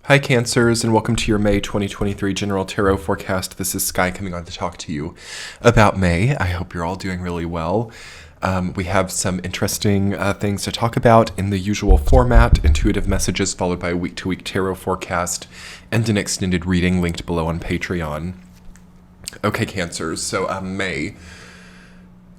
Hi Cancers, and welcome to your May 2023 General Tarot Forecast. This is Sky coming on to talk to you about May. I hope you're all doing really well. We have some interesting things to talk about in the usual format: intuitive messages followed by a week-to-week tarot forecast and an extended reading linked below on Patreon. Okay, Cancers, so May.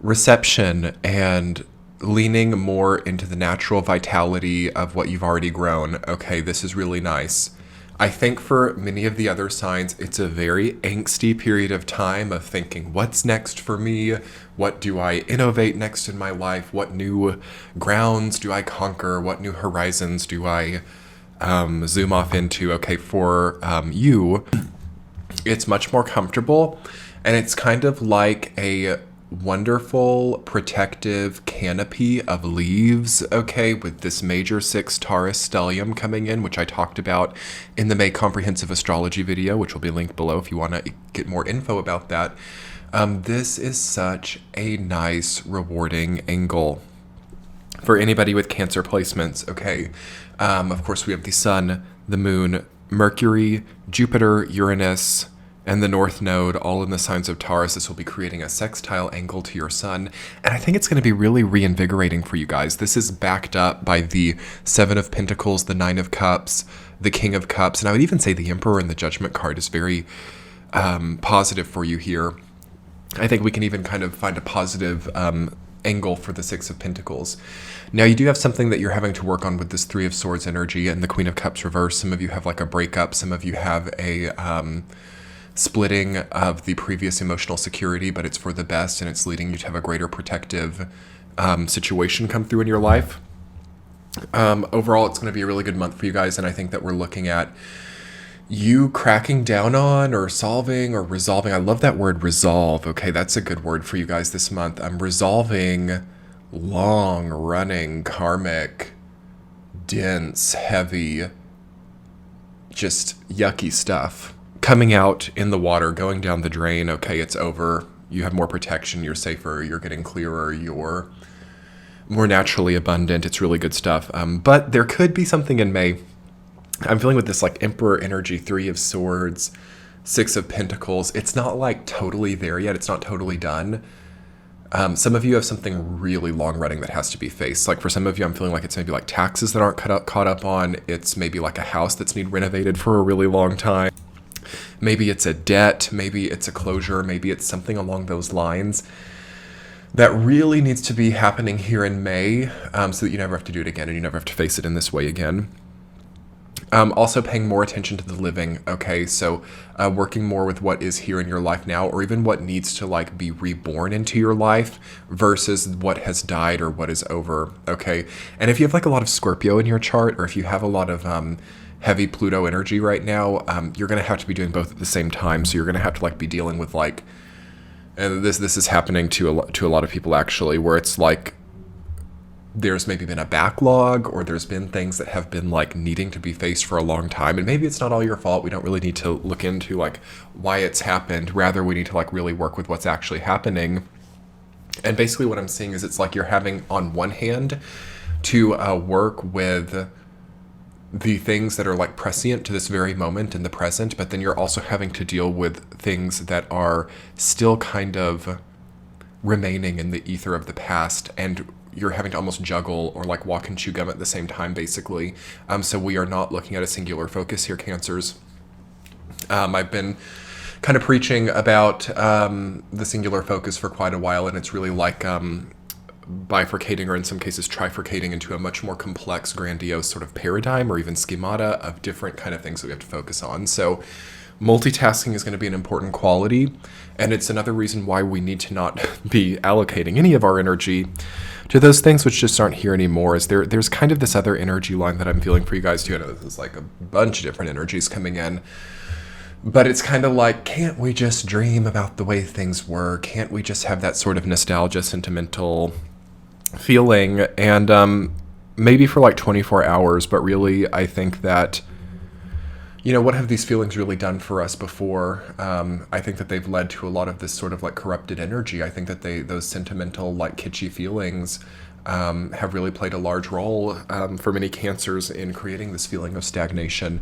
Reception and leaning more into the natural vitality of what you've already grown. Okay, this is really nice. I think for many of the other signs, it's a very angsty period of time of thinking, what's next for me? What do I innovate next in my life? What new grounds do I conquer? What new horizons do I zoom off into? Okay, for you, it's much more comfortable, and it's kind of like a wonderful protective canopy of leaves, okay, with this major 6 Taurus stellium coming in, which I talked about in the May comprehensive astrology video, which will be linked below if you want to get more info about that. This is such a nice, rewarding angle for anybody with Cancer placements, okay. Of course, we have the Sun, the Moon, Mercury, Jupiter, Uranus, and the North Node, all in the signs of Taurus. This will be creating a sextile angle to your Sun, and I think it's going to be really reinvigorating for you guys. This is backed up by the 7 of Pentacles, the 9 of Cups, the King of Cups, and I would even say the Emperor and the Judgment card is very positive for you here. I think we can even kind of find a positive angle for the 6 of Pentacles. Now, you do have something that you're having to work on with this 3 of Swords energy and the Queen of Cups reverse. Some of you have like a breakup. Some of you have a splitting of the previous emotional security, but it's for the best and it's leading you to have a greater protective situation come through in your life. Overall, it's going to be a really good month for you guys, and I think that we're looking at you cracking down on or solving or resolving. I love that word, resolve. Okay, that's a good word for you guys this month. I'm resolving long-running, karmic, dense, heavy, just yucky stuff coming out in the water, going down the drain. Okay, it's over. You have more protection. You're safer. You're getting clearer. You're more naturally abundant. It's really good stuff. But there could be something in May. I'm feeling with this like Emperor energy, 3 of Swords, 6 of Pentacles. It's not like totally there yet. It's not totally done. Some of you have something really long running that has to be faced. Like for some of you, I'm feeling like it's maybe like taxes that aren't caught up on. It's maybe like a house that's need renovated for a really long time. Maybe it's a debt, maybe it's a closure, maybe it's something along those lines that really needs to be happening here in May, so that you never have to do it again and you never have to face it in this way again. Also paying more attention to the living, okay, so working more with what is here in your life now, or even what needs to like be reborn into your life versus what has died or what is over, okay. And if you have like a lot of Scorpio in your chart, or if you have a lot of heavy Pluto energy right now, you're going to have to be doing both at the same time. So you're going to have to like be dealing with like, and this is happening to a lot of people actually, where it's like there's maybe been a backlog, or there's been things that have been like needing to be faced for a long time, and maybe it's not all your fault. We don't really need to look into like why it's happened. Rather, we need to like really work with what's actually happening. And basically what I'm seeing is it's like you're having on one hand to work with the things that are like prescient to this very moment in the present, but then you're also having to deal with things that are still kind of remaining in the ether of the past, and you're having to almost juggle or like walk and chew gum at the same time, basically. So we are not looking at a singular focus here, Cancers. I've been kind of preaching about the singular focus for quite a while, and it's really like bifurcating, or in some cases trifurcating, into a much more complex, grandiose sort of paradigm or even schemata of different kind of things that we have to focus on. So multitasking is going to be an important quality, and it's another reason why we need to not be allocating any of our energy to those things which just aren't here anymore. Is there's kind of this other energy line that I'm feeling for you guys too. I know this is like a bunch of different energies coming in, but it's kind of like, can't we just dream about the way things were? Can't we just have that sort of nostalgia, sentimental feeling? And maybe for like 24 hours, but really I think that, you know, what have these feelings really done for us before? I think that they've led to a lot of this sort of like corrupted energy. I think that those sentimental, like kitschy feelings have really played a large role for many cancers in creating this feeling of stagnation.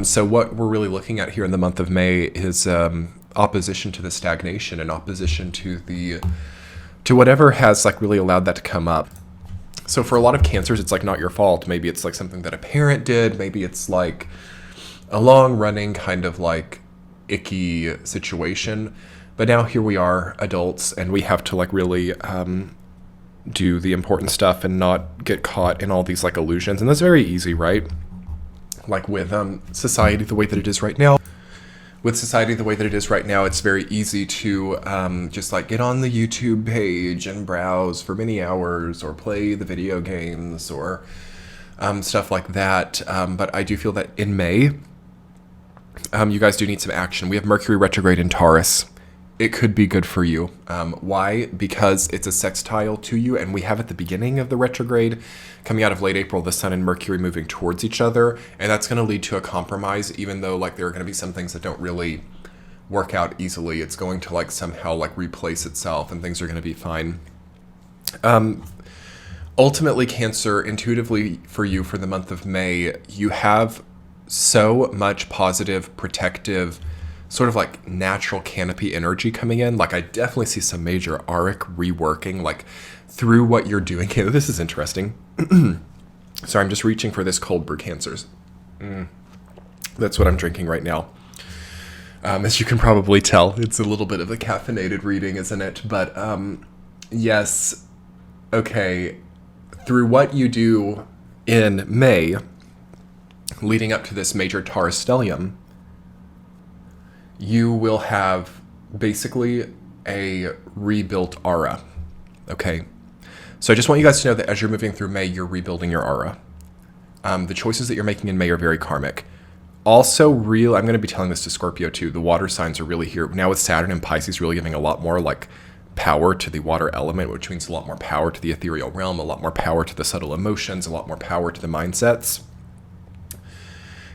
So what we're really looking at here in the month of May is opposition to the stagnation and opposition to whatever has like really allowed that to come up. So for a lot of cancers, it's like not your fault. Maybe it's like something that a parent did. Maybe it's like a long running kind of like icky situation. But now here we are, adults, and we have to like really do the important stuff and not get caught in all these like illusions. And that's very easy, right? Like with society the way that it is right now. With society the way that it is right now, it's very easy to just like get on the YouTube page and browse for many hours or play the video games or stuff like that. But I do feel that in May, you guys do need some action. We have Mercury retrograde in Taurus. It could be good for you. Why? Because it's a sextile to you, and we have at the beginning of the retrograde, coming out of late April, the Sun and Mercury moving towards each other, and that's going to lead to a compromise, even though like there are going to be some things that don't really work out easily. It's going to like somehow like replace itself, and things are going to be fine. Ultimately, Cancer, intuitively for you for the month of May, you have so much positive, protective, sort of like natural canopy energy coming in. Like I definitely see some major auric reworking like through what you're doing. This is interesting. Sorry, I'm just reaching for this cold brew, Cancers. That's what I'm drinking right now. As you can probably tell, it's a little bit of a caffeinated reading, isn't it? But yes, okay. Through what you do in May, leading up to this major Taurus stellium, you will have basically a rebuilt aura. Okay. So I just want you guys to know that as you're moving through May, you're rebuilding your aura. The choices that you're making in May are very karmic. Also, I'm going to be telling this to Scorpio too. The water signs are really here. Now with Saturn and Pisces really giving a lot more like power to the water element, which means a lot more power to the ethereal realm, a lot more power to the subtle emotions, a lot more power to the mindsets.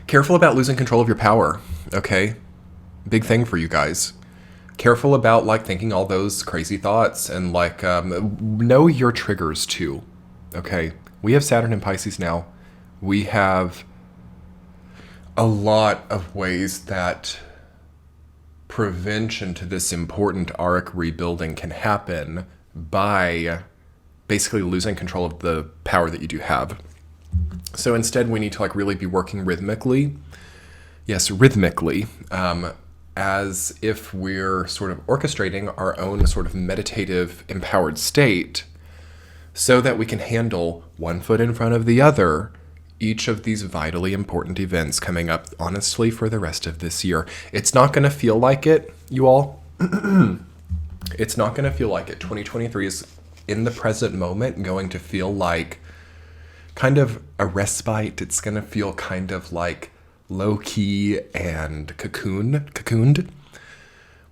Careful about losing control of your power, okay? Big thing for you guys. Careful about like thinking all those crazy thoughts and like know your triggers too. Okay, we have Saturn and Pisces now. We have a lot of ways that prevention to this important auric rebuilding can happen by basically losing control of the power that you do have. So instead we need to like really be working rhythmically. Yes, rhythmically. As if we're sort of orchestrating our own sort of meditative, empowered state so that we can handle one foot in front of the other each of these vitally important events coming up, honestly, for the rest of this year. It's not going to feel like it, you all. It's not going to feel like it. 2023 is, in the present moment, going to feel like kind of a respite. It's going to feel kind of like low-key and cocooned.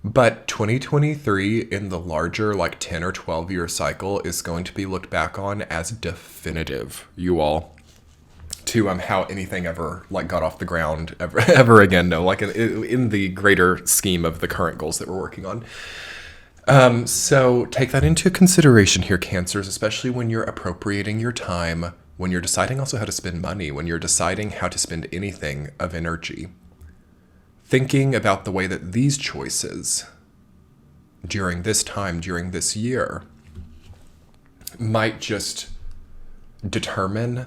But 2023 in the larger like 10 or 12 year cycle is going to be looked back on as definitive, you all, to how anything ever like got off the ground ever again. No, like in the greater scheme of the current goals that we're working on. So take that into consideration here, Cancers, especially when you're appropriating your time, when you're deciding also how to spend money, when you're deciding how to spend anything of energy. Thinking about the way that these choices during this time, during this year, might just determine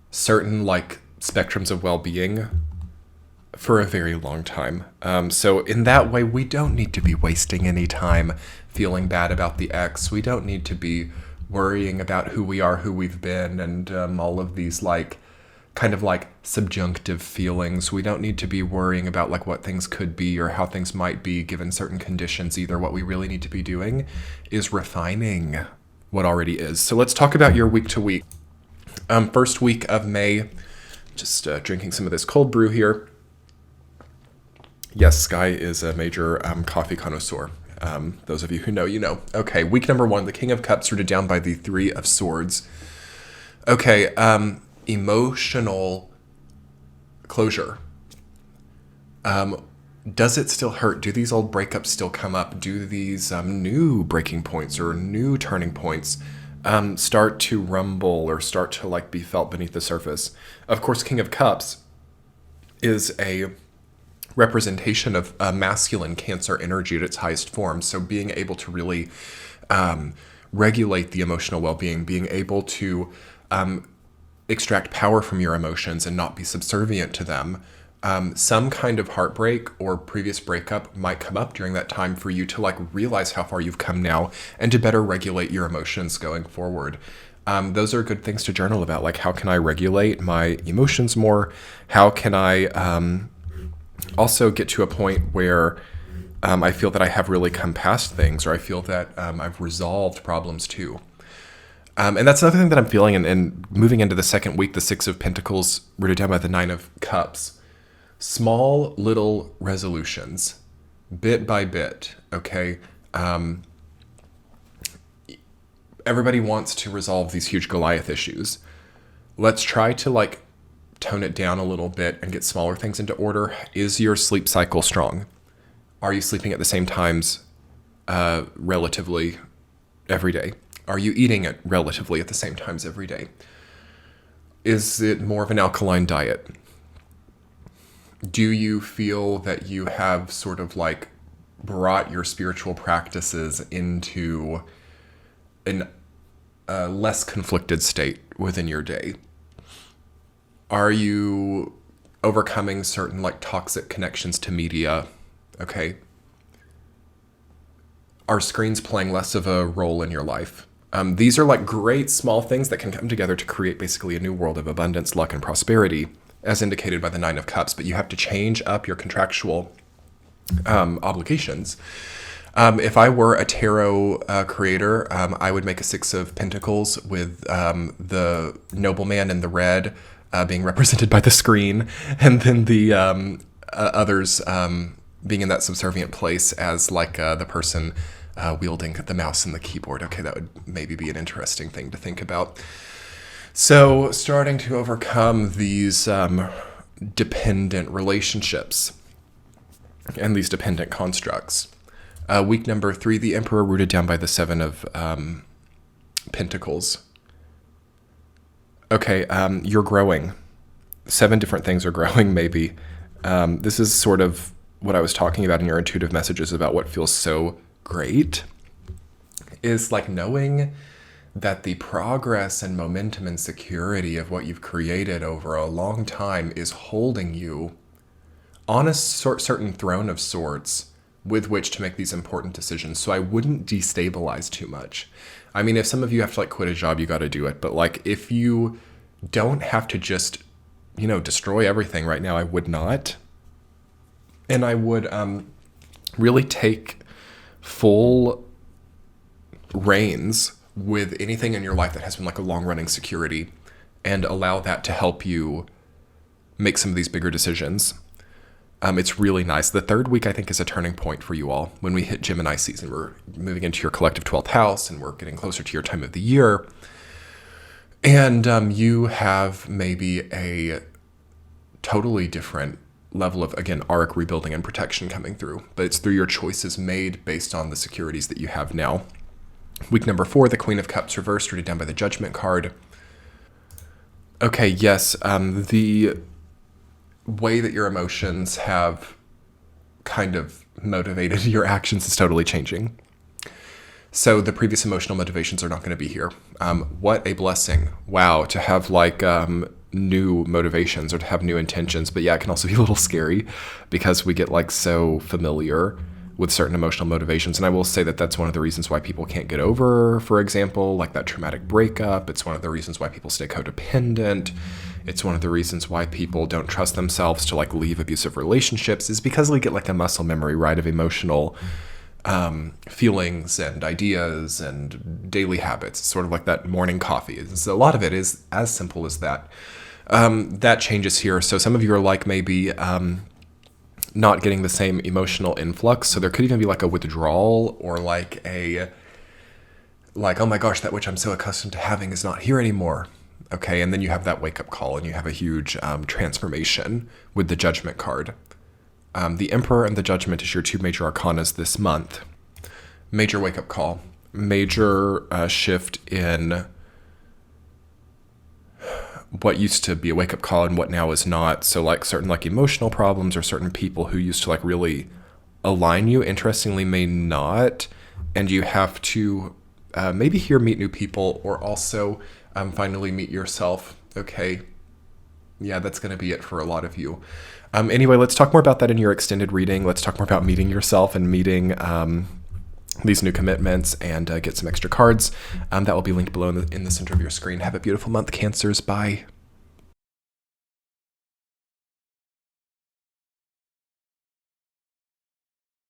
certain like spectrums of well-being for a very long time. So in that way, we don't need to be wasting any time feeling bad about the ex. We don't need to be worrying about who we are, who we've been, and all of these like kind of like subjunctive feelings. We don't need to be worrying about like what things could be or how things might be given certain conditions either. What we really need to be doing is refining what already is. So let's talk about your week to week. First week of May, just drinking some of this cold brew here. Yes, Sky is a major coffee connoisseur. Those of you who know, you know. Okay, week number 1, the King of Cups rooted down by the 3 of Swords. Okay, emotional closure. Does it still hurt? Do these old breakups still come up? Do these new breaking points or new turning points start to rumble or start to like be felt beneath the surface. Of course, King of Cups is a representation of masculine Cancer energy at its highest form. So being able to really regulate the emotional well-being, being able to extract power from your emotions and not be subservient to them. Some kind of heartbreak or previous breakup might come up during that time for you to like realize how far you've come now and to better regulate your emotions going forward. Those are good things to journal about. Like, how can I regulate my emotions more? How can I also get to a point where I feel that I have really come past things, or I feel that I've resolved problems too. And that's another thing that I'm feeling, and moving into the second week, the Six of Pentacles rooted down by the Nine of Cups. Small little resolutions, bit by bit, okay? Everybody wants to resolve these huge Goliath issues. Let's try to like tone it down a little bit and get smaller things into order. Is your sleep cycle strong? Are you sleeping at the same times relatively every day? Are you eating it relatively at the same times every day? Is it more of an alkaline diet? Do you feel that you have sort of like brought your spiritual practices into a less conflicted state within your day? Are you overcoming certain like toxic connections to media? Okay. Are screens playing less of a role in your life? These are like great small things that can come together to create basically a new world of abundance, luck, and prosperity, as indicated by the Nine of Cups. But you have to change up your contractual obligations. If I were a tarot creator, I would make a Six of Pentacles with the nobleman in the red being represented by the screen, and then the others being in that subservient place as like the person wielding the mouse and the keyboard. Okay, that would maybe be an interesting thing to think about. So starting to overcome these dependent relationships and these dependent constructs. Week number 3, the Emperor rooted down by the Seven of Pentacles. Okay, you're growing. 7 different things are growing, maybe. This is sort of what I was talking about in your intuitive messages about what feels so great, is like knowing that the progress and momentum and security of what you've created over a long time is holding you on a certain throne of sorts with which to make these important decisions. So I wouldn't destabilize too much. I mean, if some of you have to like quit a job, you got to do it. But like, if you don't have to just, destroy everything right now, I would not. And I would really take full reins with anything in your life that has been like a long-running security, and allow that to help you make some of these bigger decisions. It's really nice. The third week, I think, is a turning point for you all. When we hit Gemini season, we're moving into your collective 12th house, and we're getting closer to your time of the year. And you have maybe a totally different level of, again, arc rebuilding and protection coming through. But it's through your choices made based on the securities that you have now. Week number 4, the Queen of Cups reversed, rooted down by the Judgment card. Okay, yes, the way that your emotions have kind of motivated your actions is totally changing. So the previous emotional motivations are not going to be here. What a blessing. Wow, to have like new motivations or to have new intentions. But yeah, it can also be a little scary because we get like so familiar with certain emotional motivations. And I will say that that's one of the reasons why people can't get over, for example, like that traumatic breakup. It's one of the reasons why people stay codependent. It's one of the reasons why people don't trust themselves to like leave abusive relationships, is because we get like a muscle memory, right, of emotional feelings and ideas and daily habits. It's sort of like that morning coffee. So a lot of it is as simple as that. That changes here. So some of you are like maybe not getting the same emotional influx. So there could even be like a withdrawal, or like oh my gosh, that which I'm so accustomed to having is not here anymore. Okay, and then you have that wake-up call, and you have a huge transformation with the Judgment card. The Emperor and the Judgment is your 2 major arcanas this month. Major wake-up call. major shift in what used to be a wake-up call and what now is not. So like certain like emotional problems or certain people who used to like really align you, interestingly, may not. And you have to maybe here meet new people, or also finally meet yourself. Okay. Yeah, that's going to be it for a lot of you. Anyway, let's talk more about that in your extended reading. Let's talk more about meeting yourself and meeting these new commitments, and get some extra cards. That will be linked below in the center of your screen. Have a beautiful month, Cancers. Bye.